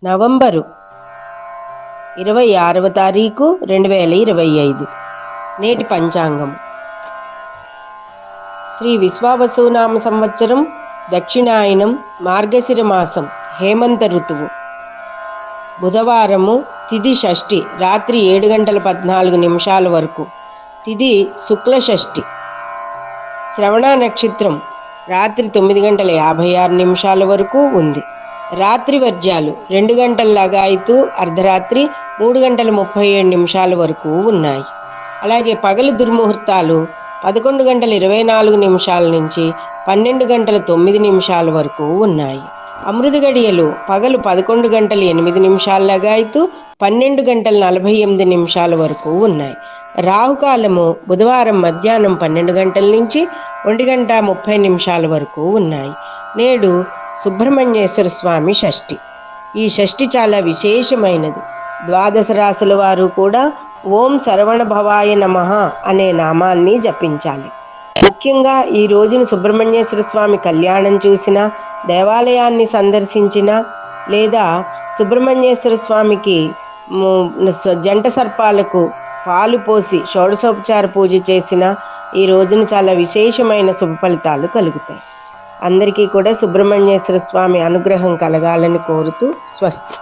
November 26వ తారీఖు 2025. నేటి పంచాంగం శ్రీ విశ్వావసునామ సంవత్సరం దక్షిణాయనం మార్గశిర మాసం హేమంత ఋతువు. బుధవారము తిథి షష్ఠి రాత్రి 7:14 వరకు. తిథి శుక్ల షష్ఠి. శ్రవణ నక్షత్రం రాత్రి 9:56 వరకు ఉంది. రాత్రి వర్జ్యాలు 2 గంటల లగాయతు అర్ధరాత్రి 3:37 వరకు ఉన్నాయి. అలాగే పగలు దుర్ముహూర్తాలు 11:24 నుంచి 12:09 వరకు ఉన్నాయి. అమృత గడియలు పగలు 11:08 లగాయతు 12:48 వరకు ఉన్నాయి. రాహుకాలము బుధవారం మధ్యాహ్నం 12 గంటల నుంచి 1:30 వరకు ఉన్నాయి. నేడు సుబ్రహ్మణ్యేశ్వర స్వామి షష్ఠి. ఈ షష్ఠి చాలా విశేషమైనది. 12 రాసుల వారు కూడా ఓం శరవణ భవాయ నమః అనే నామాన్ని జపించాలి. ముఖ్యంగా ఈ రోజున సుబ్రహ్మణ్యేశ్వర స్వామి కళ్యాణం చూసినా, దేవాలయాన్ని సందర్శించినా, లేదా సుబ్రహ్మణ్యేశ్వర స్వామికి జంట సర్పాలకు పాలు పోసి షోడశోపచార పూజ చేసిన ఈ రోజున చాలా విశేషమైన శుభ ఫలితాలు కలుగుతాయి. అందరికీ కూడా సుబ్రహ్మణ్యేశ్వర స్వామి అనుగ్రహం కలగాలని కోరుతూ స్వస్తి.